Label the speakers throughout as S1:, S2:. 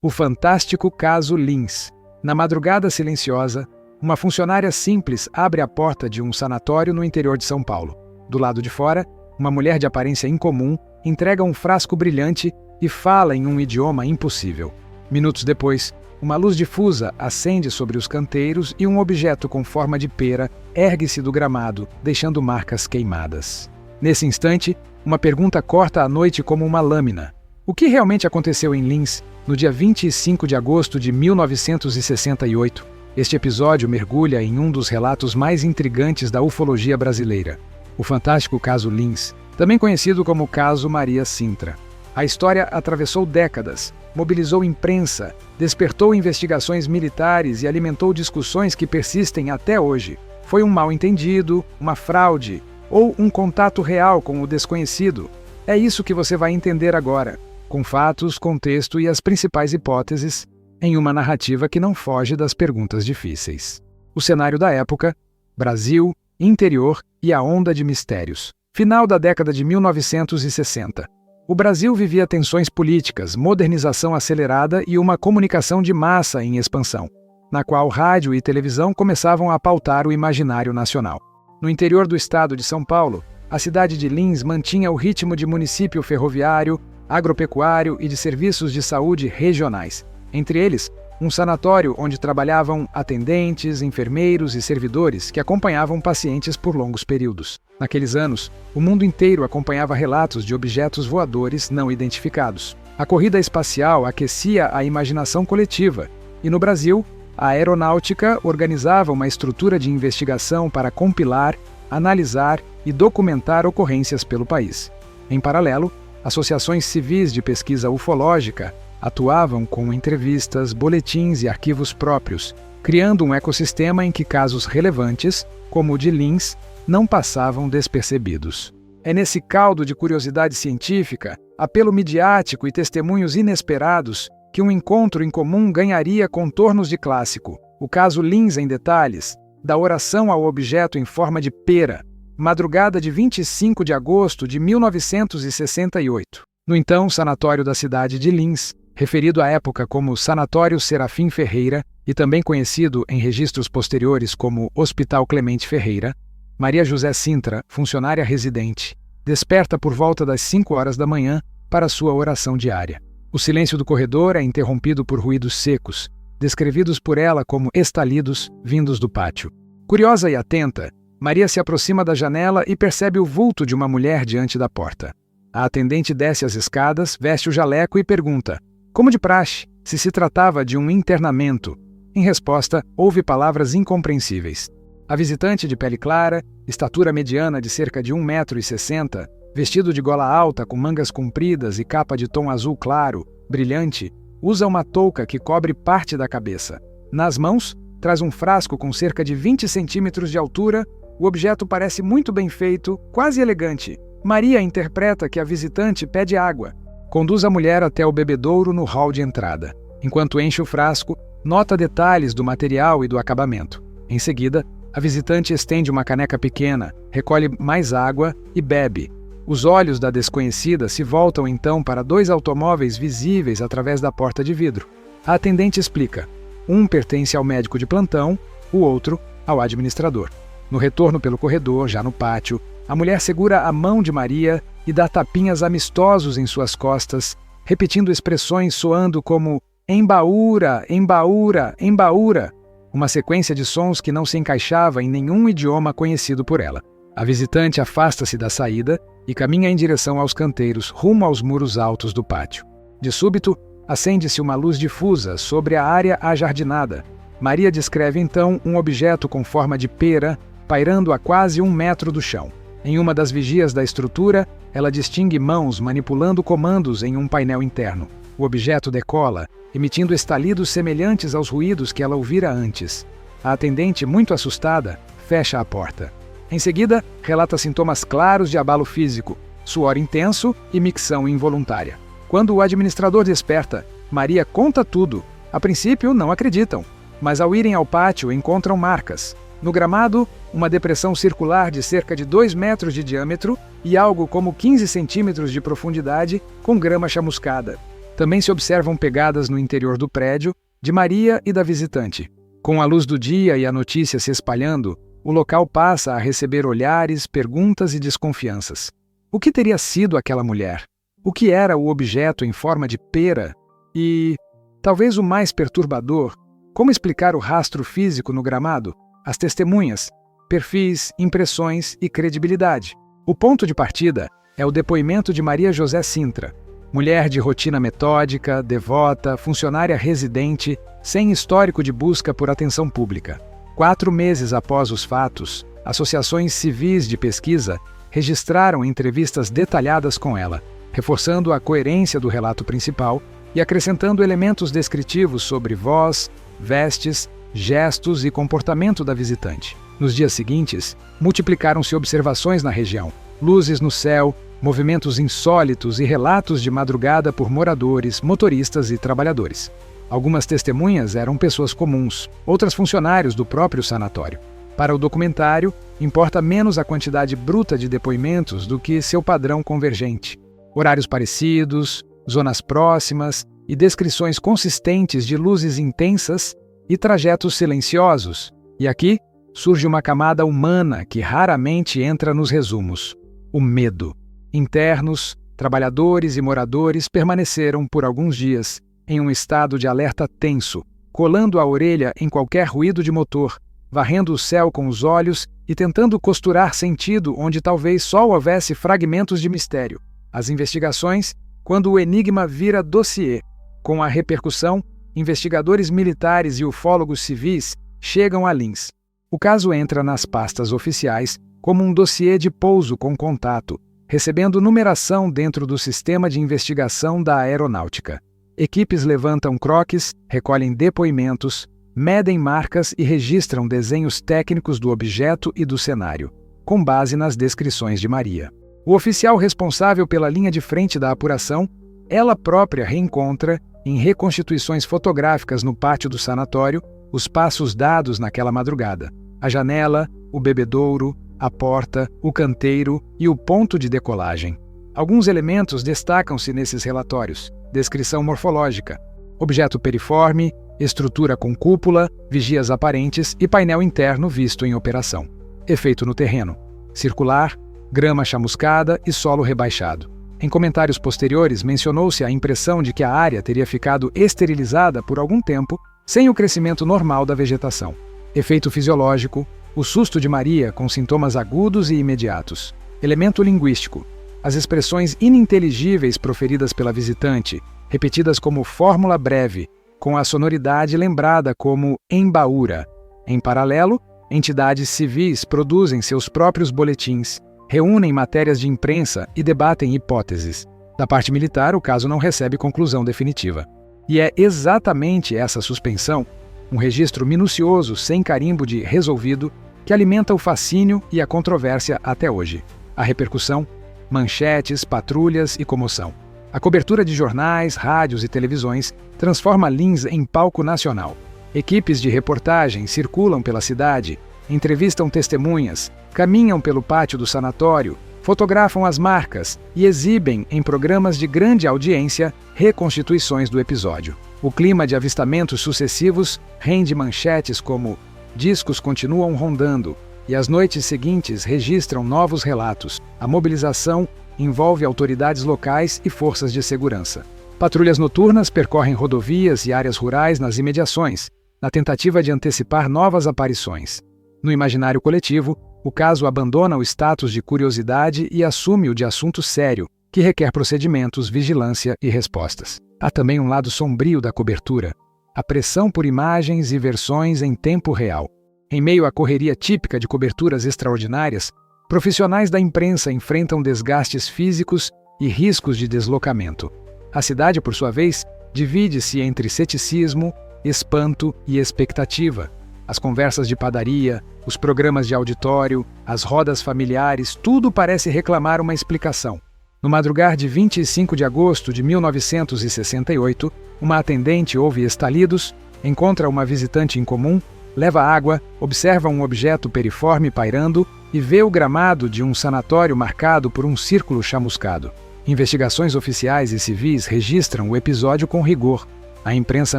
S1: O fantástico caso Lins. Na madrugada silenciosa, uma funcionária simples abre a porta de um sanatório no interior de São Paulo. Do lado de fora, uma mulher de aparência incomum entrega um frasco brilhante e fala em um idioma impossível. Minutos depois, uma luz difusa acende sobre os canteiros e um objeto com forma de pera ergue-se do gramado, deixando marcas queimadas. Nesse instante, uma pergunta corta a noite como uma lâmina. O que realmente aconteceu em Lins, no dia 25 de agosto de 1968? Este episódio mergulha em um dos relatos mais intrigantes da ufologia brasileira, o fantástico caso Lins, também conhecido como caso Maria Sintra. A história atravessou décadas, mobilizou imprensa, despertou investigações militares e alimentou discussões que persistem até hoje. Foi um mal-entendido, uma fraude ou um contato real com o desconhecido? É isso que você vai entender agora, com fatos, contexto e as principais hipóteses, em uma narrativa que não foge das perguntas difíceis. O cenário da época: Brasil, interior e a onda de mistérios. Final da década de 1960. O Brasil vivia tensões políticas, modernização acelerada e uma comunicação de massa em expansão, na qual rádio e televisão começavam a pautar o imaginário nacional. No interior do estado de São Paulo, a cidade de Lins mantinha o ritmo de município ferroviário, agropecuário e de serviços de saúde regionais. Entre eles, um sanatório onde trabalhavam atendentes, enfermeiros e servidores que acompanhavam pacientes por longos períodos. Naqueles anos, o mundo inteiro acompanhava relatos de objetos voadores não identificados. A corrida espacial aquecia a imaginação coletiva, e no Brasil, a aeronáutica organizava uma estrutura de investigação para compilar, analisar e documentar ocorrências pelo país. Em paralelo, associações civis de pesquisa ufológica atuavam com entrevistas, boletins e arquivos próprios, criando um ecossistema em que casos relevantes, como o de Lins, não passavam despercebidos. É nesse caldo de curiosidade científica, apelo midiático e testemunhos inesperados que um encontro em comum ganharia contornos de clássico. O caso Lins em detalhes, da oração ao objeto em forma de pera, madrugada de 25 de agosto de 1968. No então sanatório da cidade de Lins, referido à época como Sanatório Serafim Ferreira e também conhecido em registros posteriores como Hospital Clemente Ferreira, Maria José Sintra, funcionária residente, desperta por volta das 5 horas da manhã para sua oração diária. O silêncio do corredor é interrompido por ruídos secos, descrevidos por ela como estalidos vindos do pátio. Curiosa e atenta, Maria se aproxima da janela e percebe o vulto de uma mulher diante da porta. A atendente desce as escadas, veste o jaleco e pergunta, como de praxe, se tratava de um internamento. Em resposta, ouve palavras incompreensíveis. A visitante de pele clara, estatura mediana de cerca de 1,60 m, vestido de gola alta com mangas compridas e capa de tom azul claro, brilhante, usa uma touca que cobre parte da cabeça. Nas mãos, traz um frasco com cerca de 20 centímetros de altura. O objeto parece muito bem feito, quase elegante. Maria interpreta que a visitante pede água. Conduz a mulher até o bebedouro no hall de entrada. Enquanto enche o frasco, nota detalhes do material e do acabamento. Em seguida, a visitante estende uma caneca pequena, recolhe mais água e bebe. Os olhos da desconhecida se voltam então para 2 automóveis visíveis através da porta de vidro. A atendente explica. Um pertence ao médico de plantão, o outro ao administrador. No retorno pelo corredor, já no pátio, a mulher segura a mão de Maria e dá tapinhas amistosos em suas costas, repetindo expressões soando como embaúra, embaúra, embaúra, uma sequência de sons que não se encaixava em nenhum idioma conhecido por ela. A visitante afasta-se da saída e caminha em direção aos canteiros, rumo aos muros altos do pátio. De súbito, acende-se uma luz difusa sobre a área ajardinada. Maria descreve então um objeto com forma de pera, pairando a quase 1 metro do chão. Em uma das vigias da estrutura, ela distingue mãos manipulando comandos em um painel interno. O objeto decola, emitindo estalidos semelhantes aos ruídos que ela ouvira antes. A atendente, muito assustada, fecha a porta. Em seguida, relata sintomas claros de abalo físico, suor intenso e micção involuntária. Quando o administrador desperta, Maria conta tudo. A princípio, não acreditam, mas ao irem ao pátio encontram marcas. No gramado, uma depressão circular de cerca de 2 metros de diâmetro e algo como 15 centímetros de profundidade com grama chamuscada. Também se observam pegadas no interior do prédio, de Maria e da visitante. Com a luz do dia e a notícia se espalhando, o local passa a receber olhares, perguntas e desconfianças. O que teria sido aquela mulher? O que era o objeto em forma de pera? E, talvez o mais perturbador, como explicar o rastro físico no gramado, as testemunhas, perfis, impressões e credibilidade? O ponto de partida é o depoimento de Maria José Sintra, mulher de rotina metódica, devota, funcionária residente, sem histórico de busca por atenção pública. 4 meses após os fatos, associações civis de pesquisa registraram entrevistas detalhadas com ela, reforçando a coerência do relato principal e acrescentando elementos descritivos sobre voz, vestes, gestos e comportamento da visitante. Nos dias seguintes, multiplicaram-se observações na região, luzes no céu, movimentos insólitos e relatos de madrugada por moradores, motoristas e trabalhadores. Algumas testemunhas eram pessoas comuns, outras funcionários do próprio sanatório. Para o documentário, importa menos a quantidade bruta de depoimentos do que seu padrão convergente. Horários parecidos, zonas próximas e descrições consistentes de luzes intensas e trajetos silenciosos. E aqui surge uma camada humana que raramente entra nos resumos: o medo. Internos, trabalhadores e moradores permaneceram por alguns dias em um estado de alerta tenso, colando a orelha em qualquer ruído de motor, varrendo o céu com os olhos e tentando costurar sentido onde talvez só houvesse fragmentos de mistério. As investigações, quando o enigma vira dossiê. Com a repercussão, investigadores militares e ufólogos civis chegam a Linz. O caso entra nas pastas oficiais como um dossiê de pouso com contato, recebendo numeração dentro do sistema de investigação da aeronáutica. Equipes levantam croques, recolhem depoimentos, medem marcas e registram desenhos técnicos do objeto e do cenário, com base nas descrições de Maria. O oficial responsável pela linha de frente da apuração, ela própria reencontra, em reconstituições fotográficas no pátio do sanatório, os passos dados naquela madrugada: a janela, o bebedouro, a porta, o canteiro e o ponto de decolagem. Alguns elementos destacam-se nesses relatórios: descrição morfológica, objeto periforme, estrutura com cúpula, vigias aparentes e painel interno visto em operação. Efeito no terreno: circular, grama chamuscada e solo rebaixado. Em comentários posteriores, mencionou-se a impressão de que a área teria ficado esterilizada por algum tempo, sem o crescimento normal da vegetação. Efeito fisiológico: o susto de Maria com sintomas agudos e imediatos. Elemento linguístico: as expressões ininteligíveis proferidas pela visitante, repetidas como fórmula breve, com a sonoridade lembrada como embaúra. Em paralelo, entidades civis produzem seus próprios boletins, reúnem matérias de imprensa e debatem hipóteses. Da parte militar, o caso não recebe conclusão definitiva. E é exatamente essa suspensão, um registro minucioso sem carimbo de resolvido, que alimenta o fascínio e a controvérsia até hoje. A repercussão: manchetes, patrulhas e comoção. A cobertura de jornais, rádios e televisões transforma Linz em palco nacional. Equipes de reportagem circulam pela cidade, entrevistam testemunhas, caminham pelo pátio do sanatório, fotografam as marcas e exibem, em programas de grande audiência, reconstituições do episódio. O clima de avistamentos sucessivos rende manchetes como "Discos continuam rondando", e as noites seguintes registram novos relatos. A mobilização envolve autoridades locais e forças de segurança. Patrulhas noturnas percorrem rodovias e áreas rurais nas imediações, na tentativa de antecipar novas aparições. No imaginário coletivo, o caso abandona o status de curiosidade e assume o de assunto sério, que requer procedimentos, vigilância e respostas. Há também um lado sombrio da cobertura: a pressão por imagens e versões em tempo real. Em meio à correria típica de coberturas extraordinárias, profissionais da imprensa enfrentam desgastes físicos e riscos de deslocamento. A cidade, por sua vez, divide-se entre ceticismo, espanto e expectativa. As conversas de padaria, os programas de auditório, as rodas familiares, tudo parece reclamar uma explicação. No madrugar de 25 de agosto de 1968, uma atendente ouve estalidos, encontra uma visitante incomum, leva água, observa um objeto periforme pairando e vê o gramado de um sanatório marcado por um círculo chamuscado. Investigações oficiais e civis registram o episódio com rigor. A imprensa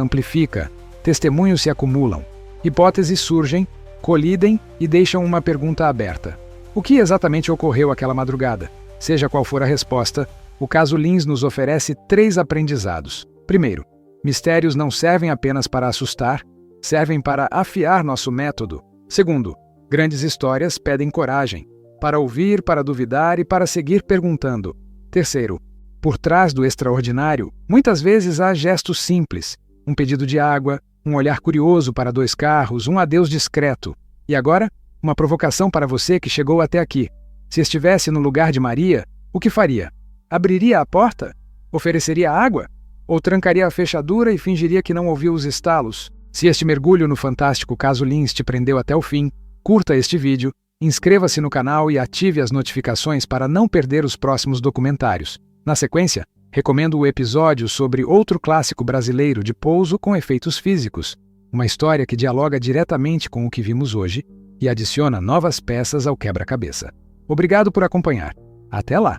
S1: amplifica, testemunhos se acumulam, hipóteses surgem, colidem e deixam uma pergunta aberta. O que exatamente ocorreu aquela madrugada? Seja qual for a resposta, o caso Lins nos oferece 3 aprendizados. Primeiro, mistérios não servem apenas para assustar, servem para afiar nosso método. Segundo, grandes histórias pedem coragem, para ouvir, para duvidar e para seguir perguntando. Terceiro, por trás do extraordinário, muitas vezes há gestos simples, um pedido de água, um olhar curioso para 2 carros, um adeus discreto. E agora, uma provocação para você que chegou até aqui. Se estivesse no lugar de Maria, o que faria? Abriria a porta? Ofereceria água? Ou trancaria a fechadura e fingiria que não ouviu os estalos? Se este mergulho no fantástico caso Lins te prendeu até o fim, curta este vídeo, inscreva-se no canal e ative as notificações para não perder os próximos documentários. Na sequência, recomendo o episódio sobre outro clássico brasileiro de pouso com efeitos físicos, uma história que dialoga diretamente com o que vimos hoje e adiciona novas peças ao quebra-cabeça. Obrigado por acompanhar. Até lá!